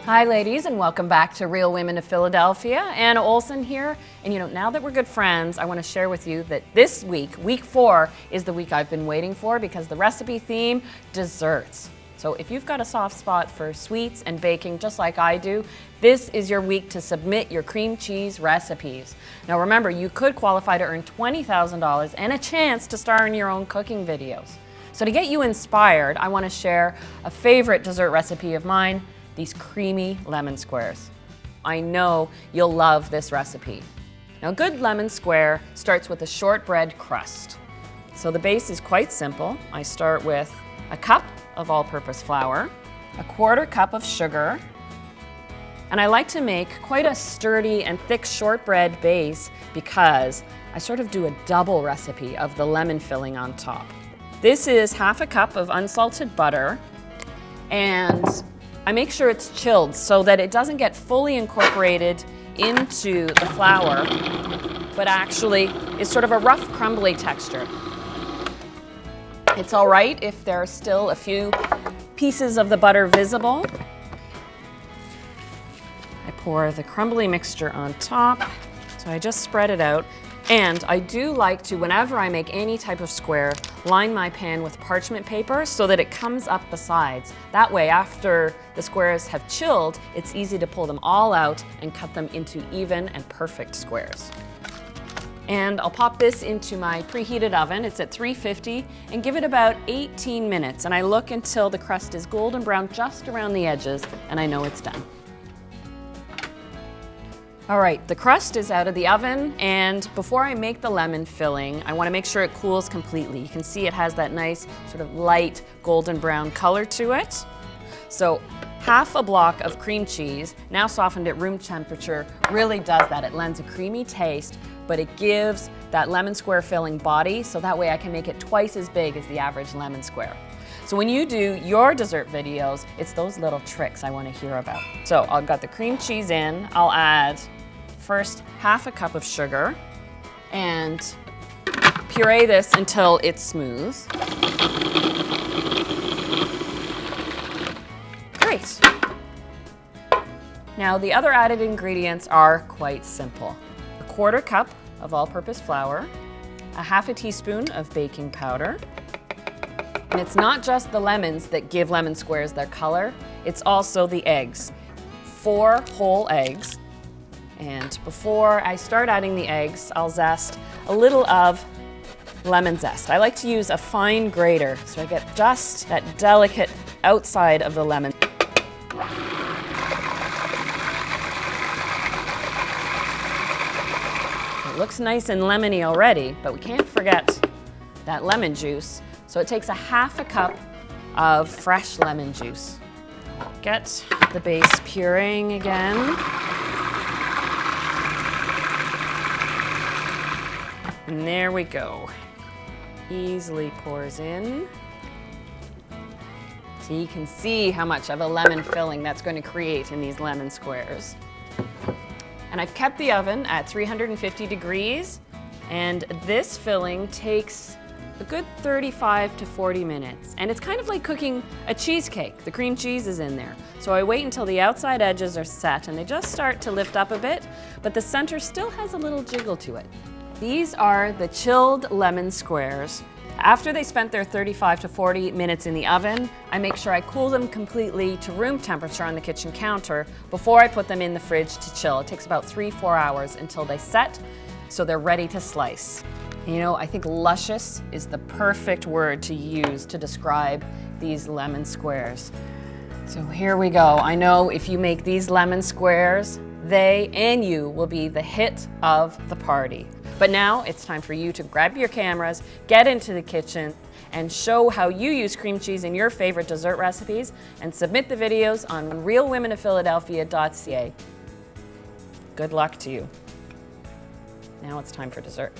Hi ladies, and welcome back to Real Women of Philadelphia. Anna Olson here, and now that we're good friends, I want to share with you that this week, week 4, is the week I've been waiting for because the recipe theme, desserts. So if you've got a soft spot for sweets and baking just like I do, this is your week to submit your cream cheese recipes. Now remember, you could qualify to earn $20,000 and a chance to star in your own cooking videos. So to get you inspired, I want to share a favorite dessert recipe of mine, these creamy lemon squares. I know you'll love this recipe. Now, a good lemon square starts with a shortbread crust. So the base is quite simple. I start with a cup of all-purpose flour, a 1/4 cup of sugar, and I like to make quite a sturdy and thick shortbread base because I sort of do a double recipe of the lemon filling on top. This is 1/2 cup of unsalted butter, and I make sure it's chilled so that it doesn't get fully incorporated into the flour, but actually is sort of a rough, crumbly texture. It's all right if there are still a few pieces of the butter visible. I pour the crumbly mixture on top, so I just spread it out. And I do like to, whenever I make any type of square, line my pan with parchment paper so that it comes up the sides. That way, after the squares have chilled, it's easy to pull them all out and cut them into even and perfect squares. And I'll pop this into my preheated oven. It's at 350, and give it about 18 minutes. And I look until the crust is golden brown just around the edges, and I know it's done. All right, the crust is out of the oven, and before I make the lemon filling, I want to make sure it cools completely. You can see it has that nice sort of light golden brown color to it. So 1/2 block of cream cheese, now softened at room temperature, really does that. It lends a creamy taste, but it gives that lemon square filling body, so that way I can make it twice as big as the average lemon square. So when you do your dessert videos, it's those little tricks I want to hear about. So I've got the cream cheese in. I'll add first 1/2 cup of sugar and puree this until it's smooth. Great. Now the other added ingredients are quite simple. A 1/4 cup of all-purpose flour, a 1/2 teaspoon of baking powder. And it's not just the lemons that give lemon squares their color, it's also the eggs. 4 whole eggs. And before I start adding the eggs, I'll zest a little of lemon zest. I like to use a fine grater so I get just that delicate outside of the lemon. It looks nice and lemony already, but we can't forget that lemon juice. So it takes a 1/2 cup of fresh lemon juice. Get the base pureeing again. And there we go. Easily pours in. So you can see how much of a lemon filling that's going to create in these lemon squares. And I've kept the oven at 350 degrees, and this filling takes a good 35 to 40 minutes. And it's kind of like cooking a cheesecake. The cream cheese is in there. So I wait until the outside edges are set and they just start to lift up a bit, but the center still has a little jiggle to it. These are the chilled lemon squares. After they spent their 35 to 40 minutes in the oven, I make sure I cool them completely to room temperature on the kitchen counter before I put them in the fridge to chill. It takes about 3-4 hours until they set, so they're ready to slice. I think luscious is the perfect word to use to describe these lemon squares. So here we go. I know if you make these lemon squares, they and you will be the hit of the party. But now it's time for you to grab your cameras, get into the kitchen, and show how you use cream cheese in your favorite dessert recipes, and submit the videos on realwomenoffphiladelphia.ca. Good luck to you. Now it's time for dessert.